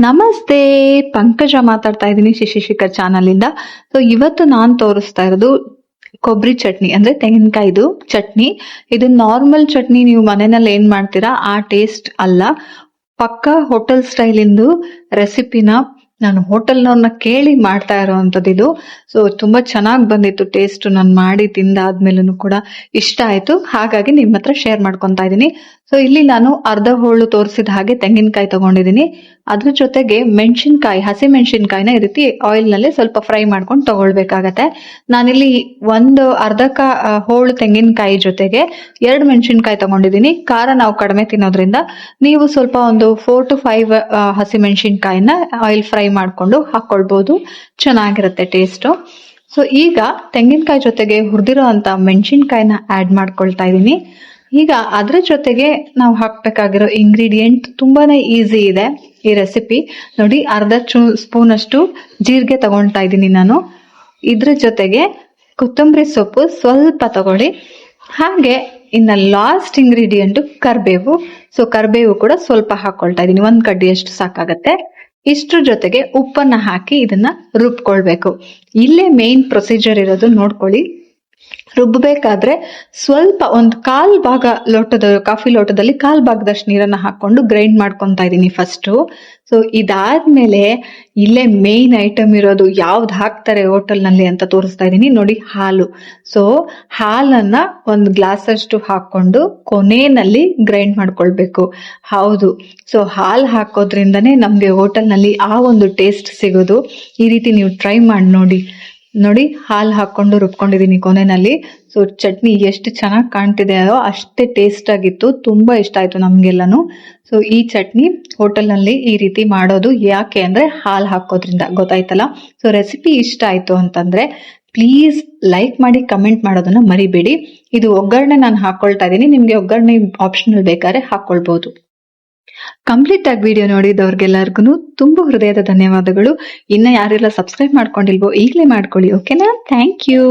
ನಮಸ್ತೆ, ಪಂಕಜ ಮಾತಾಡ್ತಾ ಇದ್ದೀನಿ ಶಿಶಿಶಿಖರ್ ಚಾನಲ್ ಇಂದ. ಸೊ ಇವತ್ತು ನಾನ್ ತೋರಿಸ್ತಾ ಇರೋದು ಕೊಬ್ಬರಿ ಚಟ್ನಿ, ಅಂದ್ರೆ ತೆಂಗಿನಕಾಯ್ದು ಚಟ್ನಿ. ಇದು ನಾರ್ಮಲ್ ಚಟ್ನಿ ನೀವು ಮನೆಯಲ್ಲಿ ಏನ್ ಮಾಡ್ತೀರಾ ಆ ಟೇಸ್ಟ್ ಅಲ್ಲ. ಪಕ್ಕಾ ಹೋಟೆಲ್ ಸ್ಟೈಲ್ ಇಂದು ರೆಸಿಪಿನ ನಾನು ಹೋಟೆಲ್ನವ್ರನ್ನ ಕೇಳಿ ಮಾಡ್ತಾ ಇರೋವಂಥದ್ದು ಇದು. ಸೊ ತುಂಬಾ ಚೆನ್ನಾಗಿ ಬಂದಿತ್ತು ಟೇಸ್ಟ್. ನಾನು ಮಾಡಿ ತಿಂದಾದ್ಮೇಲೂ ಕೂಡ ಇಷ್ಟ ಆಯ್ತು, ಹಾಗಾಗಿ ನಿಮ್ಮ ಹತ್ರ ಶೇರ್ ಮಾಡ್ಕೊಂತಾ ಇದ್ದೀನಿ. ಸೊ ಇಲ್ಲಿ ನಾನು ಅರ್ಧ ಹೋಳು ತೋರಿಸಿದ ಹಾಗೆ ತೆಂಗಿನಕಾಯಿ ತಗೊಂಡಿದ್ದೀನಿ. ಅದ್ರ ಜೊತೆಗೆ ಮೆಣಸಿನ್ಕಾಯಿ, ಹಸಿ ಮೆಣಸಿನ್ಕಾಯಿನ ಈ ರೀತಿ ಆಯಿಲ್ ನಲ್ಲಿ ಸ್ವಲ್ಪ ಫ್ರೈ ಮಾಡ್ಕೊಂಡು ತಗೊಳ್ಬೇಕಾಗತ್ತೆ. ನಾನಿಲ್ಲಿ ಒಂದು ಹೋಳು ತೆಂಗಿನಕಾಯಿ ಜೊತೆಗೆ 2 ಮೆಣಸಿನ್ಕಾಯಿ ತಗೊಂಡಿದ್ದೀನಿ. ಖಾರ ನಾವು ಕಡಿಮೆ ತಿನ್ನೋದ್ರಿಂದ ನೀವು ಸ್ವಲ್ಪ ಒಂದು 4 to 5 ಹಸಿ ಮೆಣಸಿನ್ಕಾಯಿನ ಆಯಿಲ್ ಫ್ರೈ ಮಾಡ್ಕೊಂಡು ಹಾಕೊಳ್ಬಹುದು, ಚೆನ್ನಾಗಿರುತ್ತೆ ಟೇಸ್ಟ್. ಸೊ ಈಗ ತೆಂಗಿನಕಾಯಿ ಜೊತೆಗೆ ಹುರಿದಿರೋ ಅಂತ ಮೆಣಸಿನ್ಕಾಯಿನ ಆಡ್ ಮಾಡ್ಕೊಳ್ತಾ ಇದ್ದೀನಿ. ಈಗ ಅದ್ರ ಜೊತೆಗೆ ನಾವು ಹಾಕ್ಬೇಕಾಗಿರೋ ಇಂಗ್ರೀಡಿಯೆಂಟ್ ತುಂಬಾನೇ ಈಸಿ ಇದೆ ಈ ರೆಸಿಪಿ. ನೋಡಿ, ಅರ್ಧ ಸ್ಪೂನ್ ಅಷ್ಟು ಜೀರಿಗೆ ತಗೊಳ್ತಾ ಇದ್ದೀನಿ ನಾನು. ಇದ್ರ ಜೊತೆಗೆ ಕೊತ್ತಂಬರಿ ಸೊಪ್ಪು ಸ್ವಲ್ಪ ತಗೊಳ್ಳಿ. ಹಾಗೆ ಇನ್ನ ಲಾಸ್ಟ್ ಇಂಗ್ರೀಡಿಯೆಂಟ್ ಕರ್ಬೇವು. ಸೊ ಕರ್ಬೇವು ಕೂಡ ಸ್ವಲ್ಪ ಹಾಕೊಳ್ತಾ ಇದ್ದೀನಿ, 1 ಕಡ್ಡಿಯಷ್ಟು ಸಾಕಾಗತ್ತೆ. ಇಷ್ಟ್ರ ಜೊತೆಗೆ ಉಪ್ಪನ್ನ ಹಾಕಿ ಇದನ್ನ ರುಬ್ಕೊಳ್ಬೇಕು. ಇಲ್ಲೇ ಮೇನ್ ಪ್ರೊಸೀಜರ್ ಇರೋದು ನೋಡ್ಕೊಳ್ಳಿ. ರುಬ್ಬಬೇಕಾದ್ರೆ ಸ್ವಲ್ಪ ಒಂದು ಕಾಫಿ ಲೋಟದಲ್ಲಿ 1/4 ಭಾಗದಷ್ಟು ನೀರನ್ನ ಹಾಕೊಂಡು ಗ್ರೈಂಡ್ ಮಾಡ್ಕೊಂತಾ ಇದೀನಿ ಫಸ್ಟ್. ಸೊ ಇದಾದ್ಮೇಲೆ ಇಲ್ಲೇ ಮೇನ್ ಐಟಮ್ ಇರೋದು, ಯಾವ್ದು ಹಾಕ್ತಾರೆ ಹೋಟೆಲ್ ನಲ್ಲಿ ಅಂತ ತೋರಿಸ್ತಾ ಇದೀನಿ ನೋಡಿ, ಹಾಲು. ಸೊ ಹಾಲನ್ನ 1 ಗ್ಲಾಸ್ ಅಷ್ಟು ಹಾಕೊಂಡು ಕೊನೆಯಲ್ಲಿ ಗ್ರೈಂಡ್ ಮಾಡ್ಕೊಳ್ಬೇಕು. ಹೌದು, ಸೊ ಹಾಲು ಹಾಕೋದ್ರಿಂದನೇ ನಮ್ಗೆ ಹೋಟೆಲ್ ನಲ್ಲಿ ಆ ಒಂದು ಟೇಸ್ಟ್ ಸಿಗೋದು. ಈ ರೀತಿ ನೀವು ಟ್ರೈ ಮಾಡಿ ನೋಡಿ, ಹಾಲು ಹಾಕೊಂಡು ರುಬ್ಕೊಂಡಿದೀನಿ ಕೊನೆಯಲ್ಲಿ. ಸೊ ಚಟ್ನಿ ಎಷ್ಟು ಚೆನ್ನಾಗಿ ಕಾಣ್ತಿದೆಯೋ ಅಷ್ಟೇ ಟೇಸ್ಟ್ ಆಗಿತ್ತು, ತುಂಬಾ ಇಷ್ಟ ಆಯ್ತು ನಮ್ಗೆಲ್ಲಾನು. ಸೊ ಈ ಚಟ್ನಿ ಹೋಟೆಲ್ ನಲ್ಲಿ ಈ ರೀತಿ ಮಾಡೋದು ಯಾಕೆ ಅಂದ್ರೆ ಹಾಲು ಹಾಕೋದ್ರಿಂದ, ಗೊತ್ತಾಯ್ತಲ್ಲ. ಸೊ ರೆಸಿಪಿ ಇಷ್ಟ ಆಯ್ತು ಅಂತಂದ್ರೆ ಪ್ಲೀಸ್ ಲೈಕ್ ಮಾಡಿ, ಕಮೆಂಟ್ ಮಾಡೋದನ್ನ ಮರಿಬೇಡಿ. ಇದು ಒಗ್ಗರಣೆ ನಾನು ಹಾಕೊಳ್ತಾ ಇದೀನಿ, ನಿಮ್ಗೆ ಒಗ್ಗರಣೆ ಆಪ್ಷನಲ್ ಬೇಕಾದ್ರೆ ಹಾಕೊಳ್ಬಹುದು. ಕಂಪ್ಲೀಟ್ ಆಗಿ ವಿಡಿಯೋ ನೋಡಿದವ್ರಿಗೆಲ್ಲರಿಗೂ ತುಂಬಾ ಹೃದಯದ ಧನ್ಯವಾದಗಳು. ಇನ್ನ ಯಾರೆಲ್ಲ ಸಬ್ಸ್ಕ್ರೈಬ್ ಮಾಡ್ಕೊಂಡಿಲ್ವೋ ಈಗಲೇ ಮಾಡ್ಕೊಳ್ಳಿ, ಓಕೆನಾ? Thank you.